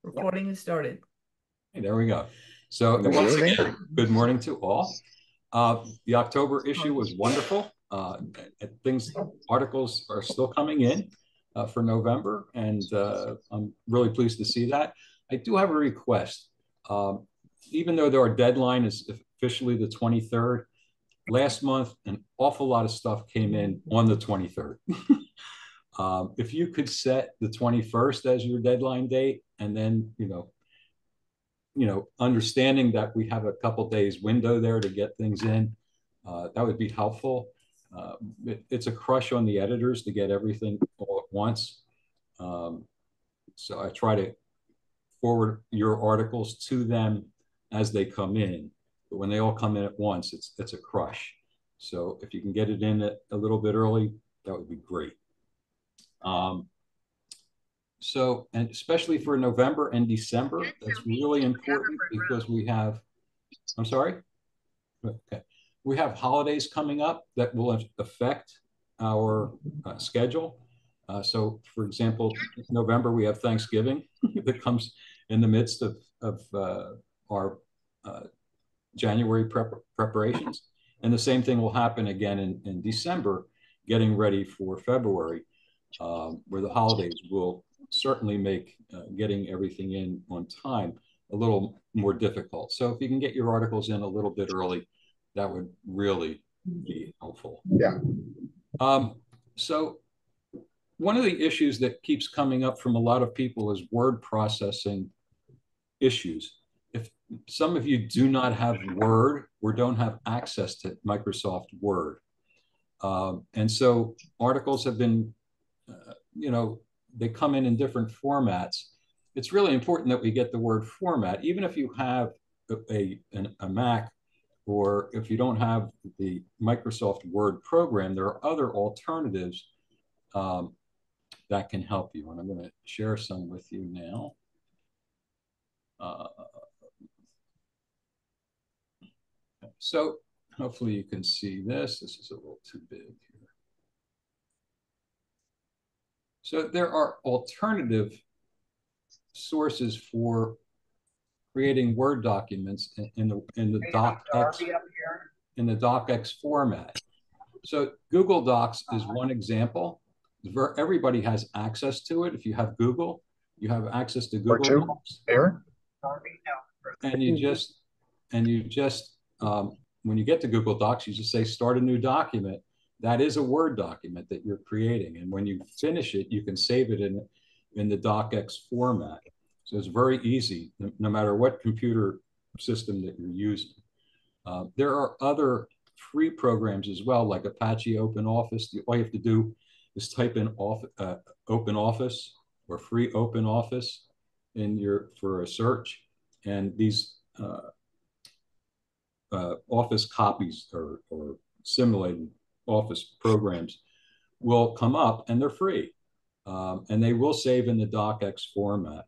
Recording is started. Hey, there we go. So Good once morning. again, good morning to all. The October issue was wonderful. Articles are still coming in for November, and I'm really pleased to see that. I do have a request. Even though our deadline is officially the 23rd, last month an awful lot of stuff came in on the 23rd. If you could set the 21st as your deadline date, and then understanding that we have a couple days window there to get things in, that would be helpful. It's a crush on the editors to get everything all at once. So I try to forward your articles to them as they come in. But when they all come in at once, it's a crush. So if you can get it in a little bit early, that would be great. So, and especially for November and December, that's really important because we have, I'm sorry? Okay. We have holidays coming up that will affect our schedule. So, for example, November, we have Thanksgiving that comes in the midst of our January preparations. And the same thing will happen again in December, getting ready for February, where the holidays will certainly make getting everything in on time a little more difficult. So if you can get your articles in a little bit early, that would really be helpful. Yeah. So one of the issues that keeps coming up from a lot of people is word processing issues. If some of you do not have Word or don't have access to Microsoft Word, and so articles have been, they come in different formats. It's really important that we get the word format, even if you have a Mac, or if you don't have the Microsoft Word program, there are other alternatives that can help you. And I'm going to share some with you now. So hopefully you can see this. This is a little too big here. So there are alternative sources for creating Word documents in the docx format. So Google Docs is one example. Everybody has access to it. If you have Google, you have access to Google Docs. Aaron? And you just when you get to Google Docs, you just say start a new document. That is a Word document that you're creating, and when you finish it, you can save it in the docx format. So it's very easy, no matter what computer system that you're using. There are other free programs as well, like Apache OpenOffice. All you have to do is type in OpenOffice or free OpenOffice for a search, and these Office copies or simulated Office programs will come up, and they're free, and they will save in the docx format.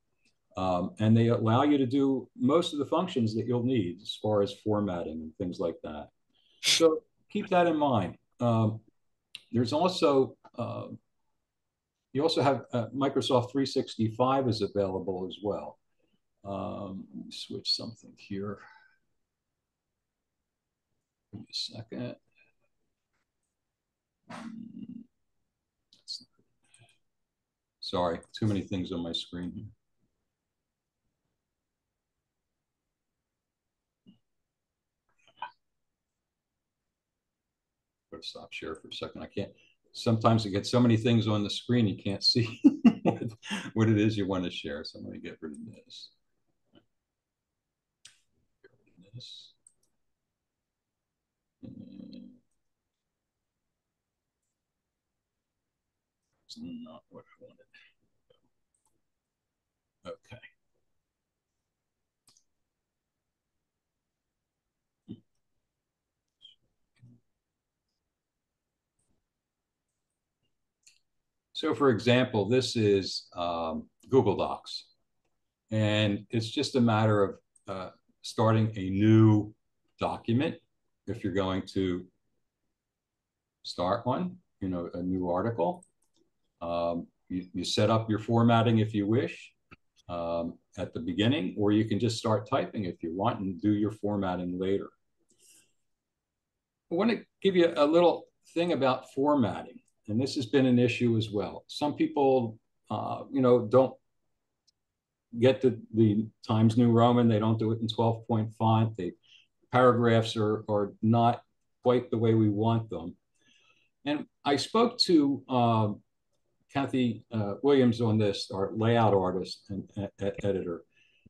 And they allow you to do most of the functions that you'll need as far as formatting and things like that. So keep that in mind. There's also, you also have Microsoft 365 is available as well. Let me switch something here. Give me a second. Sorry, too many things on my screen here. Better stop share for a second. I can't. Sometimes you get so many things on the screen you can't see what it is you want to share. So I'm going to get rid of this. Get rid of this. It's not what I wanted. Okay. So for example, this is Google Docs. And it's just a matter of starting a new document if you're going to start one, a new article. You set up your formatting if you wish. at the beginning, or you can just start typing if you want and do your formatting later. I want to give you a little thing about formatting, and this has been an issue as well. Some people, don't get the Times New Roman. They don't do it in 12-point font. The paragraphs are not quite the way we want them. And I spoke to Kathy Williams on this, our layout artist and editor.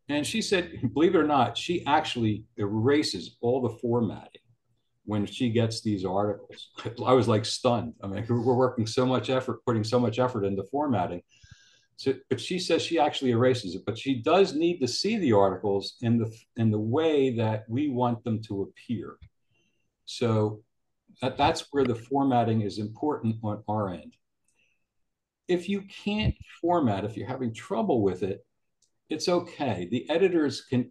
And she said, believe it or not, she actually erases all the formatting when she gets these articles. I was like stunned. I mean, we're working so much effort, putting so much effort into formatting. So, but she says she actually erases it, but she does need to see the articles in the way that we want them to appear. So that's where the formatting is important on our end. If you can't format, if you're having trouble with it, it's okay. The editors should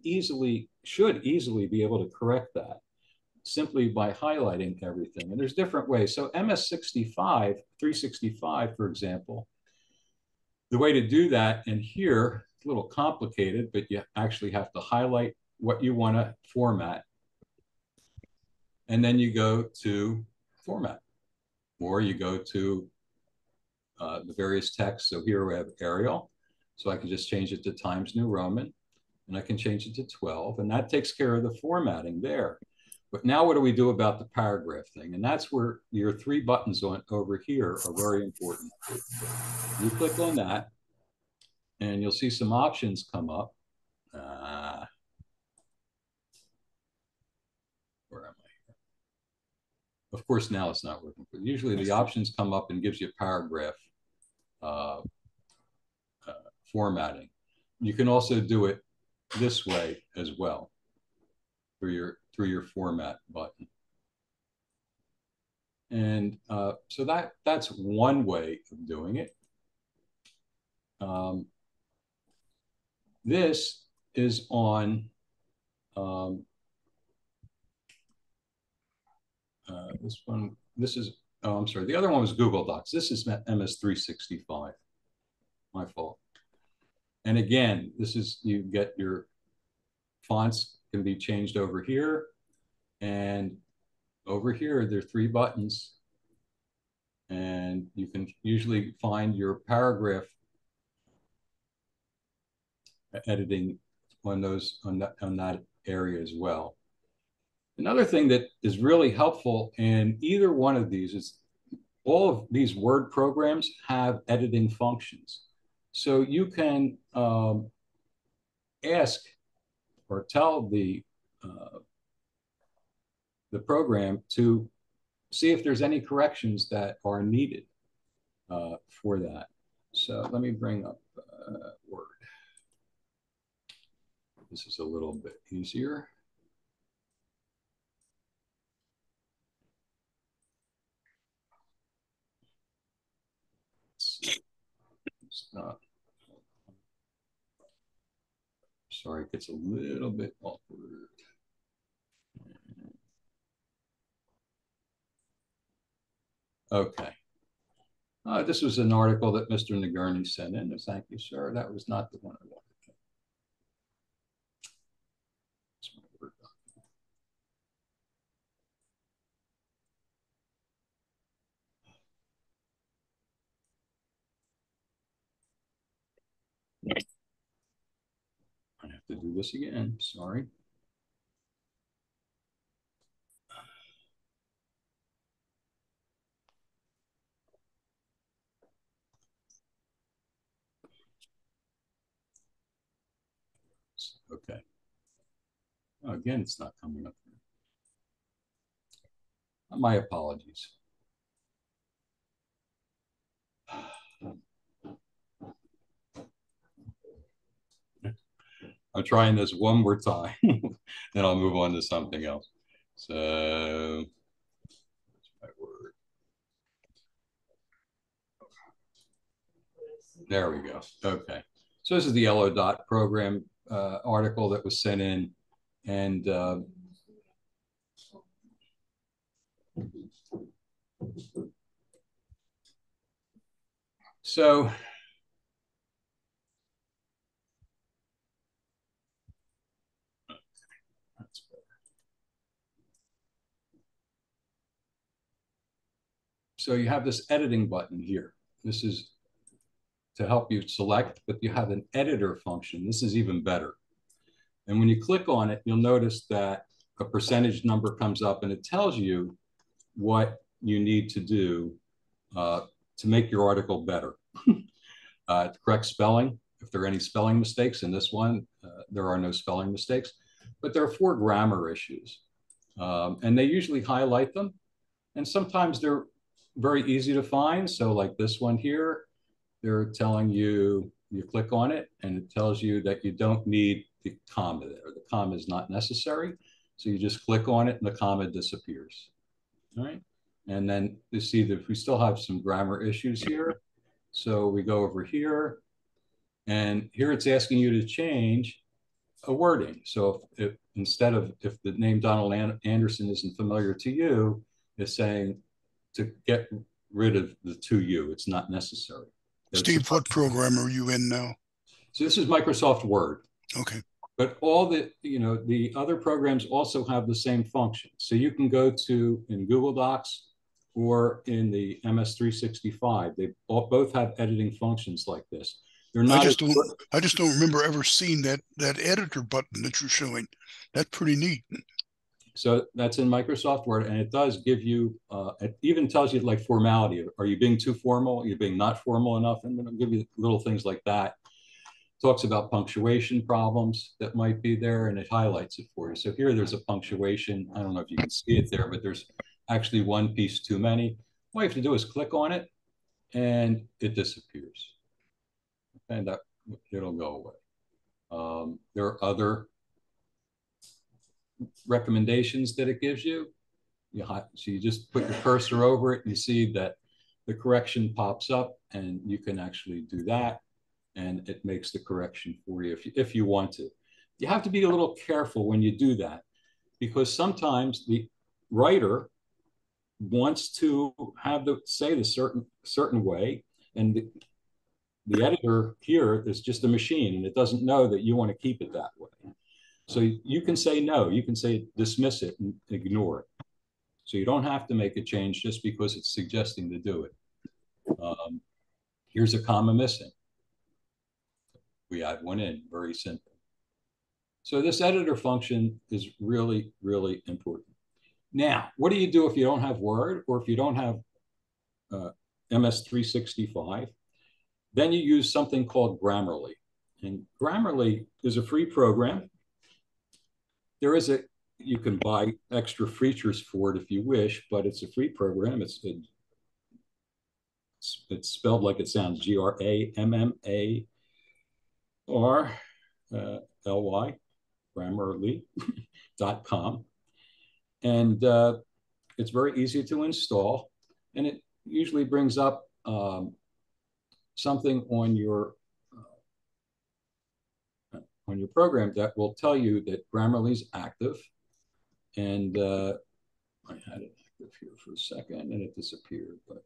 easily be able to correct that simply by highlighting everything. And there's different ways. So MS-65, 365, for example, the way to do that, and here, it's a little complicated, but you actually have to highlight what you want to format. And then you go to format, or you go to the various texts. So here we have Arial. So I can just change it to Times New Roman, and I can change it to 12, and that takes care of the formatting there. But now what do we do about the paragraph thing? And that's where your three buttons over here are very important. You click on that, and you'll see some options come up. Where am I here? Of course, now it's not working. But usually the options come up and gives you paragraph formatting. You can also do it this way as well through your format button. And so that's one way of doing it. This is on this one. This is, oh, I'm sorry. The other one was Google Docs. This is MS-365. My fault. And again, this is, you get your fonts can be changed over here. And over here, there are three buttons. And you can usually find your paragraph editing on that area as well. Another thing that is really helpful in either one of these is all of these Word programs have editing functions. So you can ask or tell the program to see if there's any corrections that are needed for that. So let me bring up Word. This is a little bit easier. Sorry, it gets a little bit awkward. Okay. This was an article that Mr. Nagurney sent in. Thank you, sir. That was not the one I wanted. I have to do this again. Sorry. Okay. Oh, again, it's not coming up. My apologies. I'm trying this one more time, then I'll move on to something else. So, that's my word. There we go. Okay. So this is the Yellow Dot program article that was sent in, and so So you have this editing button here. This is to help you select, but you have an editor function. This is even better. And when you click on it, you'll notice that a percentage number comes up and it tells you what you need to do to make your article better. Correct spelling, if there are any spelling mistakes in this one, there are no spelling mistakes, but there are 4 grammar issues. And they usually highlight them. And sometimes they're very easy to find. So like this one here, they're telling you, you click on it and it tells you that you don't need the comma there. The comma is not necessary. So you just click on it and the comma disappears. All right. And then you see that we still have some grammar issues here. So we go over here and here it's asking you to change a wording. So if instead of, if the name Donald Anderson isn't familiar to you, it's saying to get rid of the to you. It's not necessary. Steve, what program are you in now? So this is Microsoft Word. Okay. But all the, the other programs also have the same function. So you can go to in Google Docs or in the MS365. They both have editing functions like this. They're not. I just don't remember ever seeing that editor button that you're showing. That's pretty neat. So that's in Microsoft Word, and it does give you, it even tells you like formality. Are you being too formal? Are you being not formal enough? And it'll give you little things like that. Talks about punctuation problems that might be there, and it highlights it for you. So here there's a punctuation. I don't know if you can see it there, but there's actually one piece too many. All you have to do is click on it, and it disappears. And it'll go away. There are other recommendations that it gives you. So you just put your cursor over it and you see that the correction pops up and you can actually do that and it makes the correction for you if you want to. You have to be a little careful when you do that because sometimes the writer wants to have the say the certain way and the editor here is just a machine and it doesn't know that you want to keep it that way. So you can say no, you can say dismiss it and ignore it. So you don't have to make a change just because it's suggesting to do it. Here's a comma missing. We add one in, very simple. So this editor function is really, really important. Now, what do you do if you don't have Word or if you don't have MS365? Then you use something called Grammarly. And Grammarly is a free program. You can buy extra features for it if you wish, but it's a free program. It's spelled like it sounds, Grammarly, Grammarly.com. And it's very easy to install. And it usually brings up something on your program that will tell you that Grammarly is active. And I had it active here for a second and it disappeared, but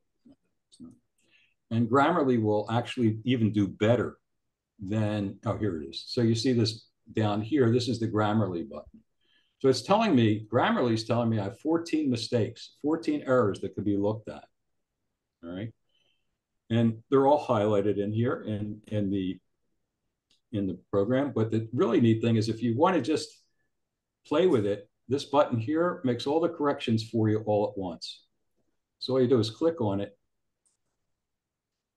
it's not. And Grammarly will actually even do better than, oh, here it is. So you see this down here, this is the Grammarly button. So it's telling me, Grammarly is telling me I have 14 mistakes, 14 errors that could be looked at, all right? And they're all highlighted in here in the program. But the really neat thing is if you want to just play with it, this button here makes all the corrections for you all at once. So all you do is click on it.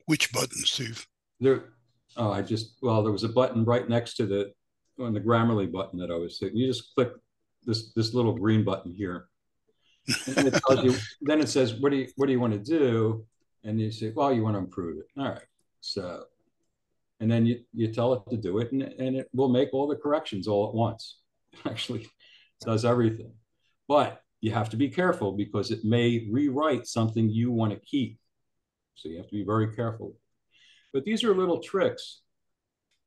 Which button, Steve? There was a button right next to the Grammarly button that I was saying. You just click this little green button here. And it tells you, then it says, what do you want to do? And you say, well, you want to improve it. All right. So, and then you tell it to do it and it will make all the corrections all at once. Actually, does everything. But you have to be careful because it may rewrite something you want to keep. So you have to be very careful. But these are little tricks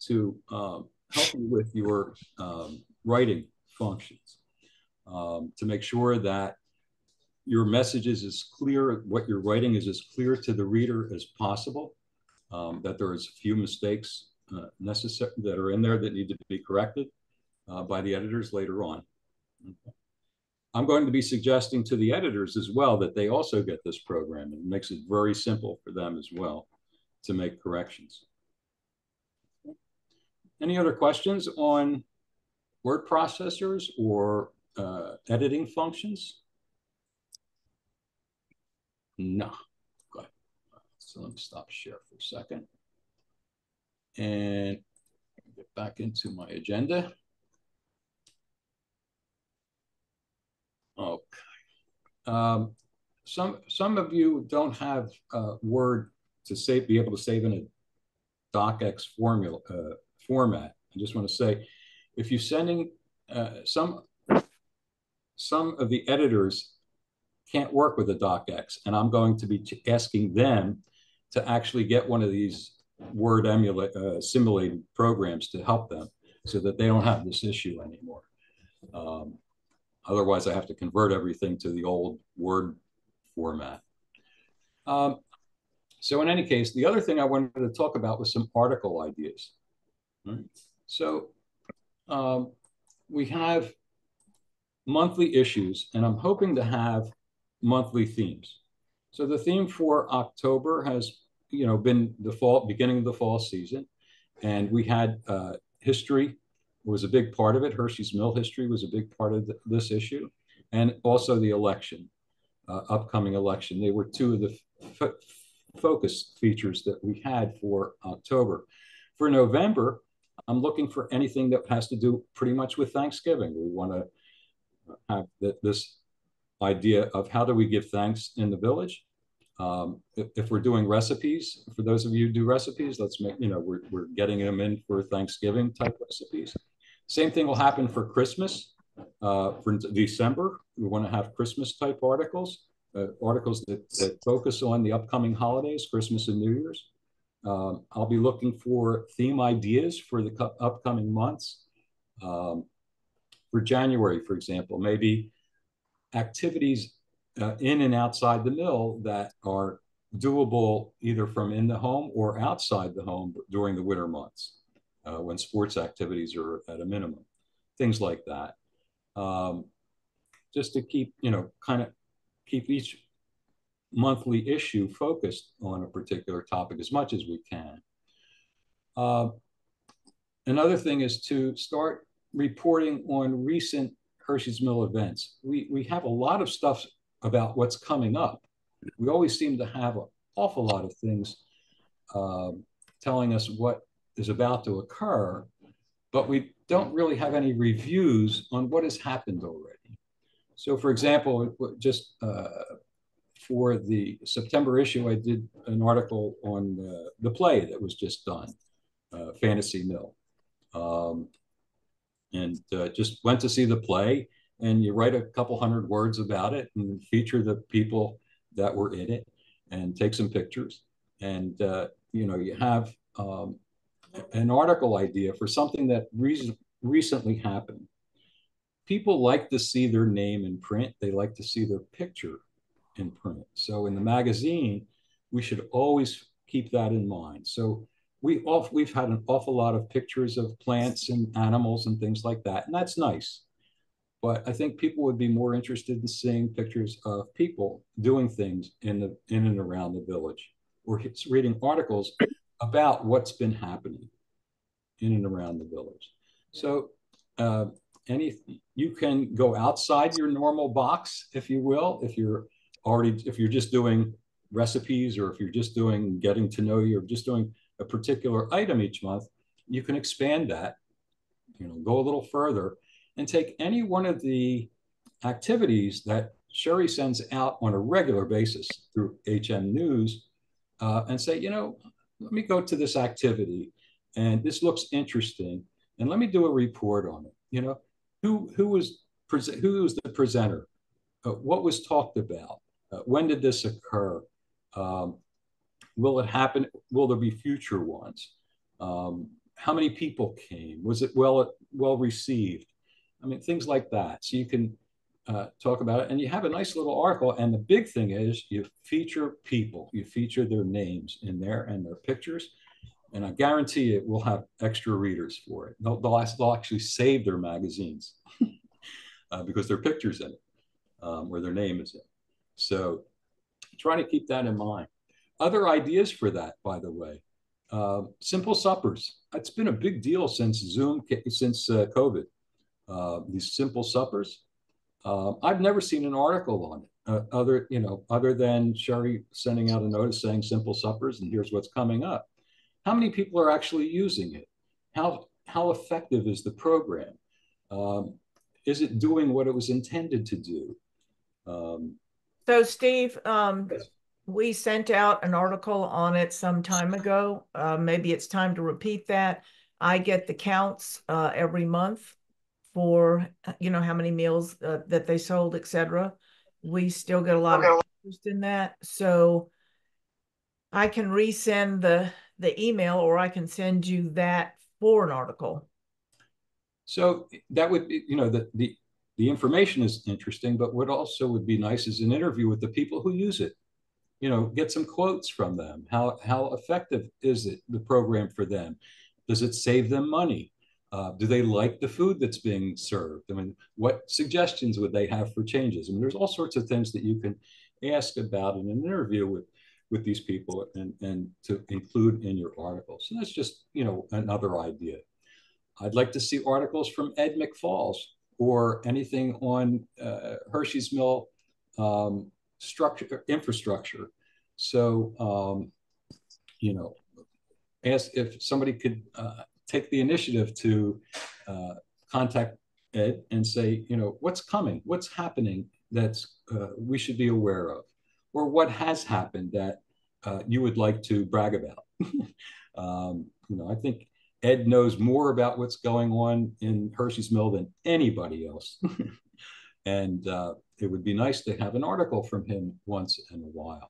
to help you with your writing functions to make sure that your message is as clear, what you're writing is as clear to the reader as possible, that there is a few mistakes necessary that are in there that need to be corrected by the editors later on. Okay. I'm going to be suggesting to the editors as well that they also get this program. It makes it very simple for them as well to make corrections. Any other questions on word processors or editing functions? No. Good. So let me stop share for a second and get back into my agenda. Okay. Some of you don't have Word to save, be able to save in a docx format. I just want to say, if you're sending some of the editors can't work with a docx, and I'm going to be asking them to actually get one of these Word simulated programs to help them so that they don't have this issue anymore. Otherwise, I have to convert everything to the old Word format. So in any case, the other thing I wanted to talk about was some article ideas. Right? So we have monthly issues, and I'm hoping to have monthly themes. So the theme for October has, been the beginning of the fall season, and we had history was a big part of it. Hershey's Mill history was a big part of this issue, and also the election, upcoming election. They were two of the focus features that we had for October. For November, I'm looking for anything that has to do pretty much with Thanksgiving. We want to have this idea of how do we give thanks in the village. If we're doing recipes, for those of you who do recipes, let's make, we're getting them in for Thanksgiving type recipes. Same thing will happen for Christmas. For December, we want to have Christmas type articles, articles that focus on the upcoming holidays, Christmas and New Year's. I'll be looking for theme ideas for the upcoming months. For January, for example, maybe activities in and outside the mill that are doable either from in the home or outside the home during the winter months when sports activities are at a minimum, things like that. Just to keep, kind of keep each monthly issue focused on a particular topic as much as we can. Another thing is to start reporting on recent Hershey's Mill events. We have a lot of stuff about what's coming up. We always seem to have an awful lot of things telling us what is about to occur, but we don't really have any reviews on what has happened already. So for example, just for the September issue, I did an article on the play that was just done, Fantasy Mill. And just went to see the play, and you write a couple hundred words about it and feature the people that were in it and take some pictures. And, you have an article idea for something that recently happened. People like to see their name in print. They like to see their picture in print. So in the magazine, we should always keep that in mind. So we've had an awful lot of pictures of plants and animals and things like that, and that's nice. But I think people would be more interested in seeing pictures of people doing things in and around the village, or reading articles about what's been happening in and around the village. So you can go outside your normal box, if you will, if you're just doing recipes, or if you're just doing getting to know you, or just doing a particular item each month, you can expand that, go a little further and take any one of the activities that Sherry sends out on a regular basis through HM News and say, let me go to this activity and this looks interesting and let me do a report on it. Who was the presenter? What was talked about? When did this occur? Will it happen? Will there be future ones? How many people came? Was it well received? I mean, things like that. So you can talk about it, and you have a nice little article. And the big thing is you feature people. You feature their names in there and their pictures. And I guarantee it will have extra readers for it. They'll actually save their magazines because there are pictures in it. where their name is in. So try to keep that in mind. Other ideas for that, by the way, simple suppers. It's been a big deal since Zoom, since COVID. These simple suppers. I've never seen an article on it, other than Sherry sending out a notice saying simple suppers and here's what's coming up. How many people are actually using it? How effective is the program? Is it doing what it was intended to do? So Steve, we sent out an article on it some time ago. Maybe it's time to repeat that. I get the counts every month for, how many meals that they sold, etc. We still get a lot of interest in that. So I can resend the email, or I can send you that for an article. So that would be, the information is interesting, but what also would be nice is an interview with the people who use it. Get some quotes from them. How effective is it, the program for them? Does it save them money? Do they like the food that's being served? I mean, what suggestions would they have for changes? I mean, there's all sorts of things that you can ask about in an interview with these people and to include in your article. So that's just, another idea. I'd like to see articles from Ed McFalls or anything on Hershey's Mill infrastructure. So, ask if somebody could take the initiative to contact Ed and say, what's coming, what's happening that's we should be aware of, or what has happened that you would like to brag about. I think Ed knows more about what's going on in Hershey's Mill than anybody else. And it would be nice to have an article from him once in a while.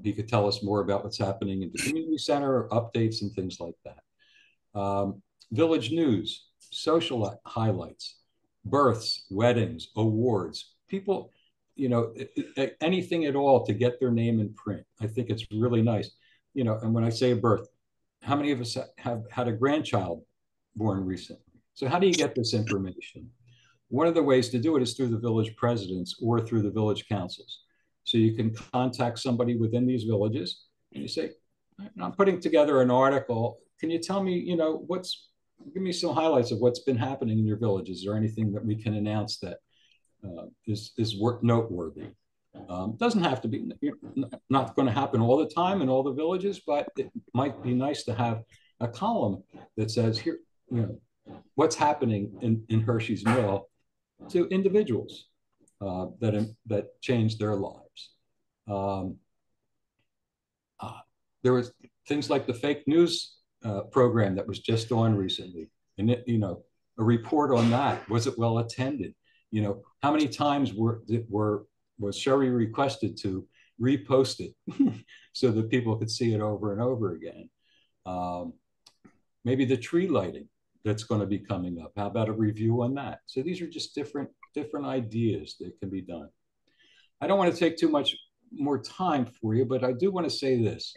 He could tell us more about what's happening in the community center, updates and things like that. Village news, social highlights, births, weddings, awards, people, anything at all to get their name in print. I think it's really nice. And when I say a birth, how many of us have had a grandchild born recently? So how do you get this information? One of the ways to do it is through the village presidents or through the village councils. So you can contact somebody within these villages and you say, I'm putting together an article. Can you tell me, give me some highlights of what's been happening in your village? Is there anything that we can announce that is noteworthy? Doesn't have to be, not going to happen all the time in all the villages, but it might be nice to have a column that says here, what's happening in Hershey's Mill to individuals that change their lives. There was things like the fake news program that was just on recently, and a report on that. Was it well attended? How many times was Sherry requested to repost it so that people could see it over and over again? Maybe the tree lighting that's going to be coming up. How about a review on that? So these are just different ideas that can be done. I don't want to take too much more time for you, but I do want to say this.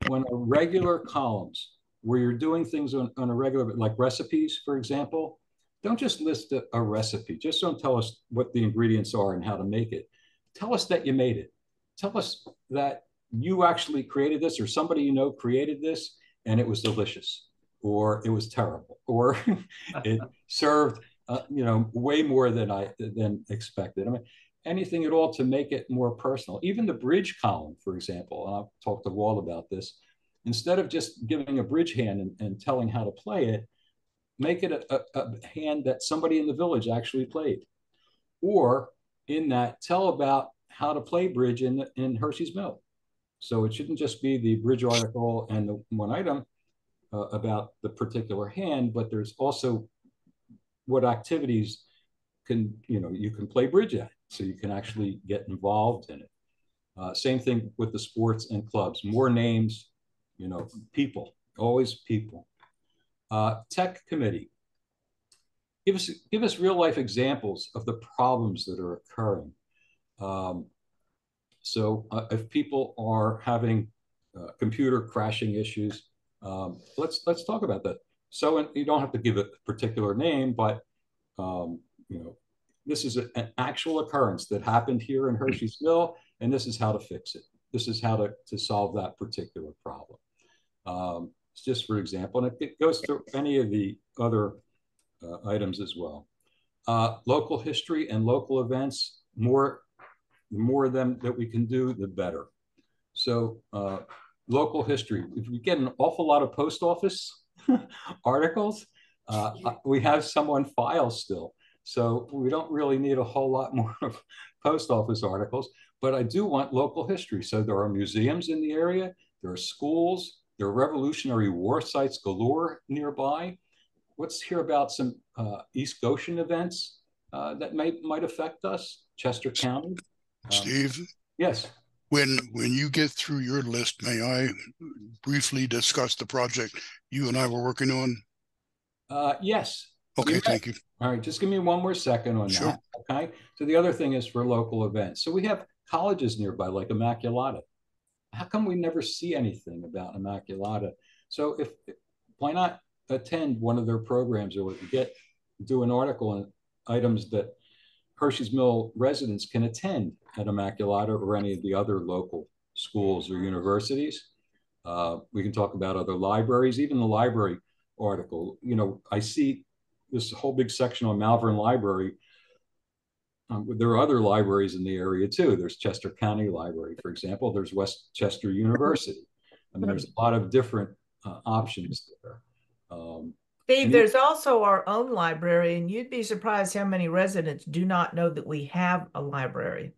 When a regular columns where you're doing things on a regular, like recipes, for example, don't just list a recipe. Just don't tell us what the ingredients are and how to make it. Tell us that you made it. Tell us that you actually created this, or somebody created this and it was delicious, or it was terrible, or it served way more than expected. I mean, anything at all to make it more personal. Even the bridge column, for example, and I've talked to Walt about this, instead of just giving a bridge hand and telling how to play it, make it a hand that somebody in the village actually played. Or in that, tell about how to play bridge in Hershey's Mill. So it shouldn't just be the bridge article and the one item about the particular hand, but there's also what activities you can play bridge at, so you can actually get involved in it. Same thing with the sports and clubs. More names, people, always people. Tech committee. Give us real life examples of the problems that are occurring. So if people are having computer crashing issues, let's talk about that. So you don't have to give a particular name, but this is an actual occurrence that happened here in Hershey's Mill, and this is how to fix it. This is how to solve that particular problem. It's just for example, and it goes through any of the other items as well. Local history and local events, the more of them that we can do, the better. So local history, if we get an awful lot of post office articles, we have some on file still. So we don't really need a whole lot more of post office articles, but I do want local history. So there are museums in the area, there are schools, there are Revolutionary War sites galore nearby. Let's hear about some East Goshen events that might affect us, Chester County. Steve? Yes. When you get through your list, may I briefly discuss the project you and I were working on? Yes. Okay, thank you. All right, just give me one more second on Sure. that. Okay. So the other thing is for local events. So we have colleges nearby, like Immaculata. How come we never see anything about Immaculata? So why not attend one of their programs, or do an article on items that Hershey's Mill residents can attend at Immaculata or any of the other local schools or universities. We can talk about other libraries, even the library article. You know, I see this whole big section on Malvern Library. There are other libraries in the area too. There's Chester County Library, for example. There's Westchester University. I mean, there's a lot of different options there. Steve, there's also our own library, and you'd be surprised how many residents do not know that we have a library.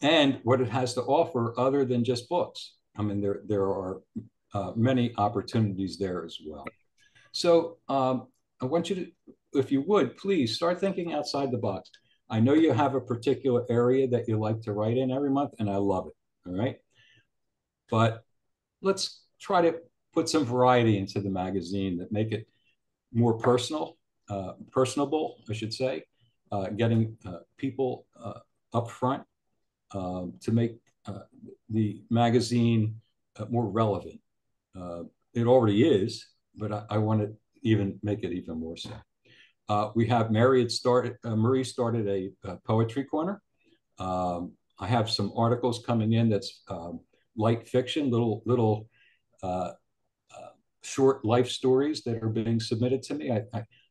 And what it has to offer other than just books. I mean, there are many opportunities there as well. So I want you to, if you would, please start thinking outside the box. I know you have a particular area that you like to write in every month, and I love it, all right? But let's try to put some variety into the magazine that make it more personable, I should say, getting people up front to make the magazine more relevant. It already is, but I want to even make it even more so. We have Marie started a poetry corner. I have some articles coming in that's light fiction, little short life stories that are being submitted to me.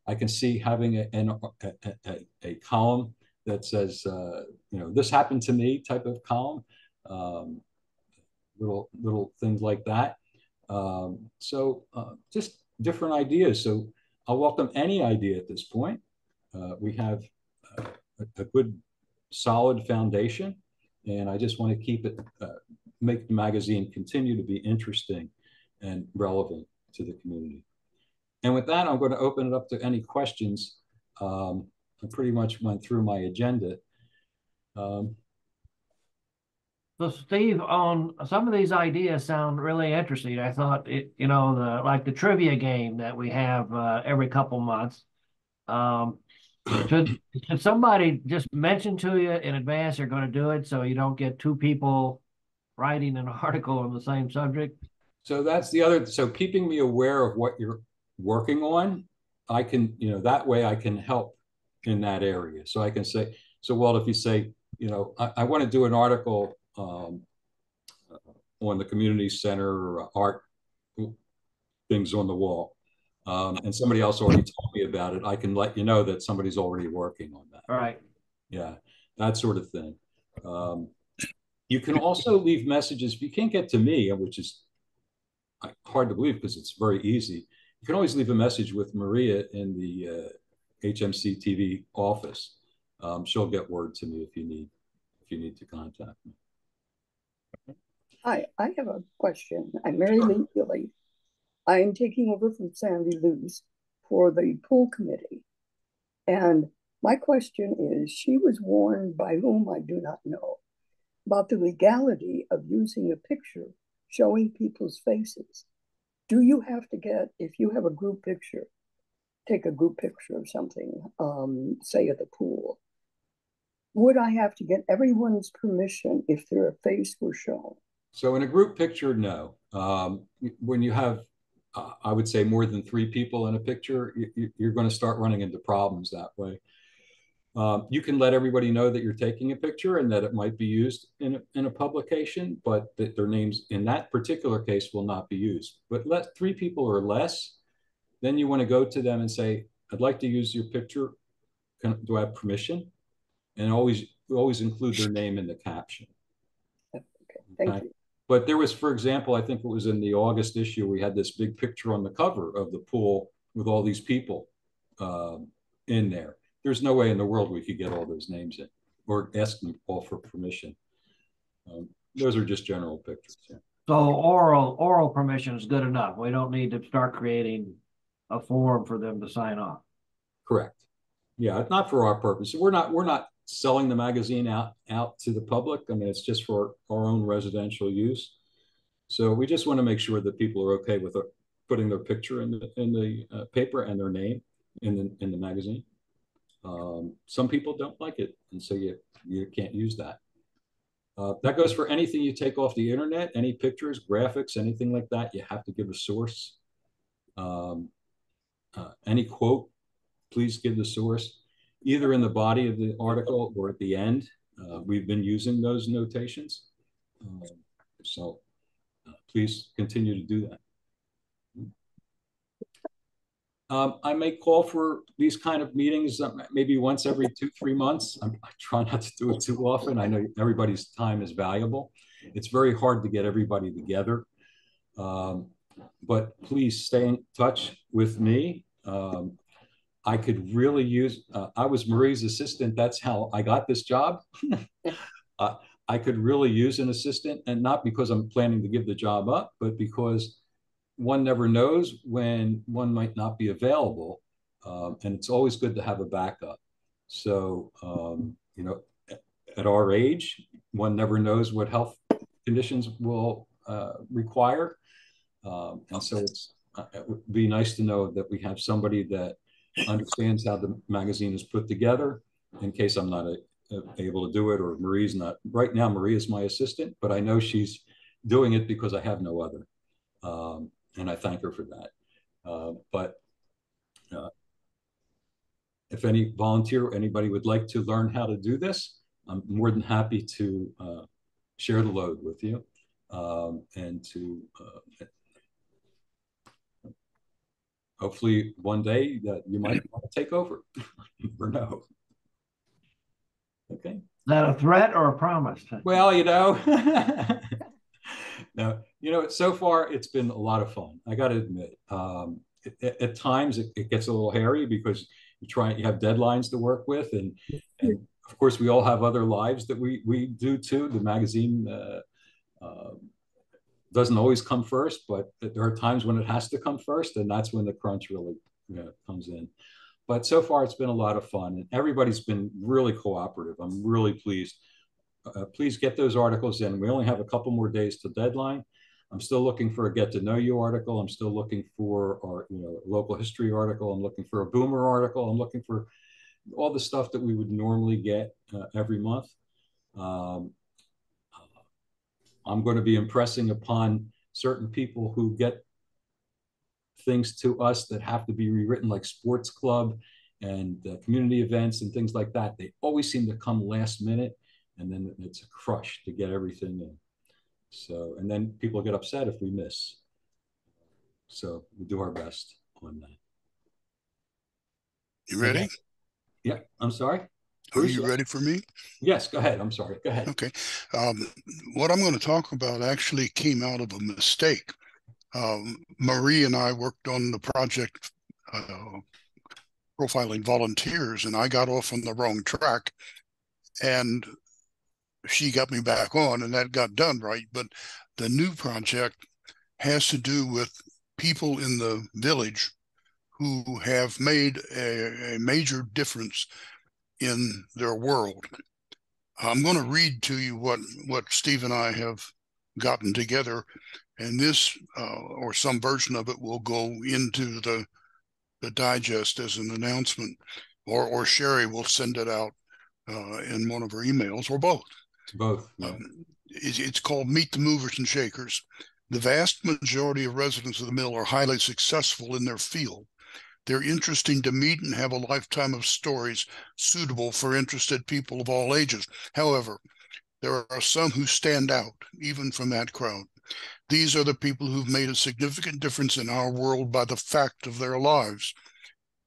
I can see having a column that says, you know, this happened to me type of column, little things like that. So just different ideas. So I'll welcome any idea at this point. We have a good, solid foundation, and I just want to keep it, make the magazine continue to be interesting and relevant to the community. And with that, I'm going to open it up to any questions. I pretty much went through my agenda. So Steve, on some of these ideas sound really interesting. I thought you know, like the trivia game that we have every couple months. Should somebody just mention to you in advance they're going to do it, so you don't get two people writing an article on the same subject? So that's the other. So keeping me aware of what you're working on, I can, you know, that way I can help in that area. So I can say, so Walt, if you say, you know, I want to do an article on the community center art things on the wall, and somebody else already told me about it, I can let you know that somebody's already working on that. All right. Yeah, that sort of thing. You can also leave messages if you can't get to me, which is hard to believe because it's very easy. You can always leave a message with Maria in the HMCTV office. She'll get word to me if you need to contact me. Hi, I have a question. I'm Mary Lee Gilly. I am taking over from Sandy Luz for the pool committee. And my question is, she was warned by whom I do not know about the legality of using a picture showing people's faces. Do you have to get, if you have a group picture, take a group picture of something, say at the pool, would I have to get everyone's permission if their face were shown? So in a group picture, no. When you have, I would say, more than 3 people in a picture, you're going to start running into problems that way. You can let everybody know that you're taking a picture and that it might be used in a publication, but that their names in that particular case will not be used. But let 3 people or less, then you want to go to them and say, I'd like to use your picture. Do I have permission? And always include their name in the caption. Okay, thank you. But there was, for example, I think it was in the August issue, we had this big picture on the cover of the pool with all these people in there. There's no way in the world we could get all those names in or ask them all for permission. Those are just general pictures. Yeah. So oral permission is good enough. We don't need to start creating a form for them to sign off. Correct. Yeah, not for our purpose. We're not selling the magazine out to the public. I mean, it's just for our own residential use. So we just want to make sure that people are okay with putting their picture in the paper and their name in the magazine. Some people don't like it, and so you can't use that. That goes for anything you take off the internet, any pictures, graphics, anything like that. You have to give a source. Any quote, please give the source, either in the body of the article or at the end. We've been using those notations. So please continue to do that. I may call for these kind of meetings maybe once every 2-3 months. I try not to do it too often. I know everybody's time is valuable. It's very hard to get everybody together. But please stay in touch with me. I could really use, I was Marie's assistant. That's how I got this job. I could really use an assistant, and not because I'm planning to give the job up, but because one never knows when one might not be available. And it's always good to have a backup. So, you know, at our age, one never knows what health conditions will require. And so it would be nice to know that we have somebody that understands how the magazine is put together in case I'm not able to do it, or Marie's not. Right now, Marie is my assistant, but I know she's doing it because I have no other. And I thank her for that. But if any volunteer or anybody would like to learn how to do this, I'm more than happy to share the load with you and to hopefully one day that you might want to take over. You never know. Okay. Is that a threat or a promise? Well, you know, no, you know, so far it's been a lot of fun. I got to admit, at times it gets a little hairy because you have deadlines to work with, and of course we all have other lives that we do too. The magazine doesn't always come first, but there are times when it has to come first, and that's when the crunch really comes in. But so far, it's been a lot of fun, and everybody's been really cooperative. I'm really pleased. Please get those articles in. We only have a couple more days to deadline. I'm still looking for a get to know you article. I'm still looking for our local history article. I'm looking for a boomer article. I'm looking for all the stuff that we would normally get every month. I'm going to be impressing upon certain people who get things to us that have to be rewritten, like sports club and community events and things like that. They always seem to come last minute, and then it's a crush to get everything in. So, and then people get upset if we miss. So we do our best on that. You ready? Yeah, I'm sorry. Are you ready for me? Yes, go ahead. I'm sorry. Go ahead. Okay. What I'm going to talk about actually came out of a mistake. Marie and I worked on the project profiling volunteers, and I got off on the wrong track, and she got me back on, and that got done right. But the new project has to do with people in the village who have made a major difference in their world. I'm going to read to you what Steve and I have gotten together, and this or some version of it will go into the digest as an announcement, or Sherry will send it out in one of her emails, or both. Both. Yeah. It's called Meet the Movers and Shakers. The vast majority of residents of the mill are highly successful in their field. They're interesting to meet and have a lifetime of stories suitable for interested people of all ages. However, there are some who stand out, even from that crowd. These are the people who've made a significant difference in our world by the fact of their lives.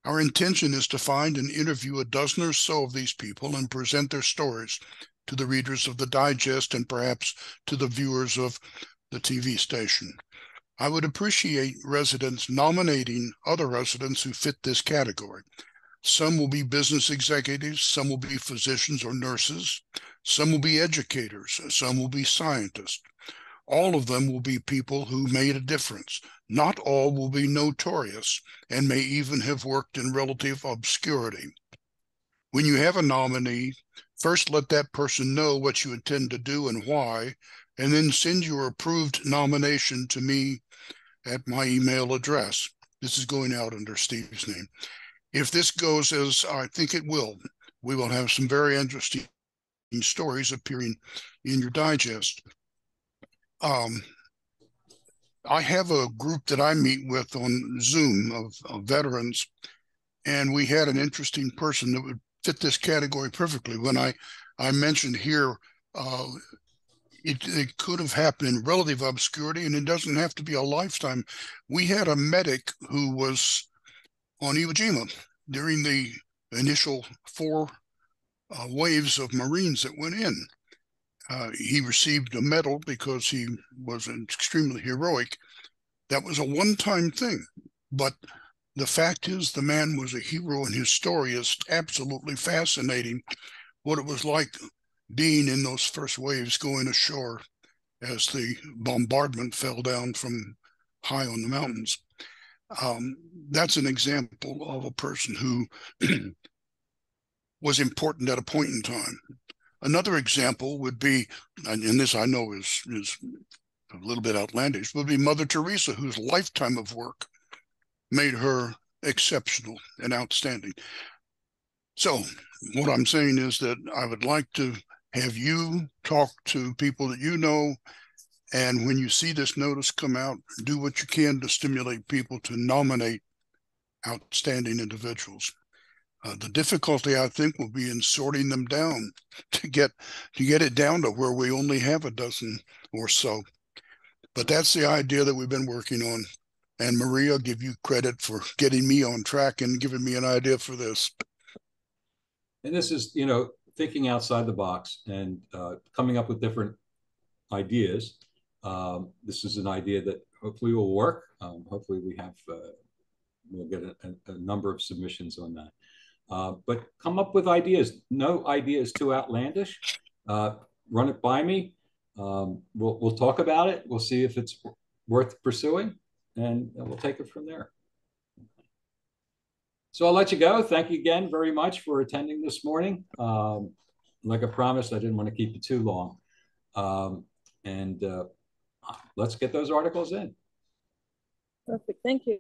Our intention is to find and interview a dozen or so of these people and present their stories to the readers of the digest and perhaps to the viewers of the TV station. I would appreciate residents nominating other residents who fit this category. Some will be business executives, some will be physicians or nurses, some will be educators, some will be scientists. All of them will be people who made a difference. Not all will be notorious and may even have worked in relative obscurity. When you have a nominee, first let that person know what you intend to do and why, and then send your approved nomination to me at my email address. This is going out under Steve's name. If this goes as I think it will, we will have some very interesting stories appearing in your digest. I have a group that I meet with on Zoom of veterans, and we had an interesting person that would fit this category perfectly. When I mentioned here, it could have happened in relative obscurity, and it doesn't have to be a lifetime. We had a medic who was on Iwo Jima during the initial 4 waves of Marines that went in. He received a medal because he was extremely heroic. That was a one-time thing, but the fact is the man was a hero, and his story is absolutely fascinating, what it was like being in those first waves going ashore as the bombardment fell down from high on the mountains. That's an example of a person who was important at a point in time. Another example would be, and this I know is a little bit outlandish, would be Mother Teresa, whose lifetime of work made her exceptional and outstanding. So what I'm saying is that I would like to have you talk to people that you know, and when you see this notice come out, do what you can to stimulate people to nominate outstanding individuals. The difficulty, I think, will be in sorting them down to get it down to where we only have a dozen or so. But that's the idea that we've been working on. And Maria, I'll give you credit for getting me on track and giving me an idea for this. And this is, thinking outside the box and coming up with different ideas. This is an idea that hopefully will work. Hopefully we'll get a number of submissions on that. But come up with ideas. No idea is too outlandish. Run it by me. We'll talk about it. We'll see if it's worth pursuing, and we'll take it from there. So I'll let you go. Thank you again very much for attending this morning. Like I promised, I didn't want to keep you too long. Let's get those articles in. Perfect. Thank you.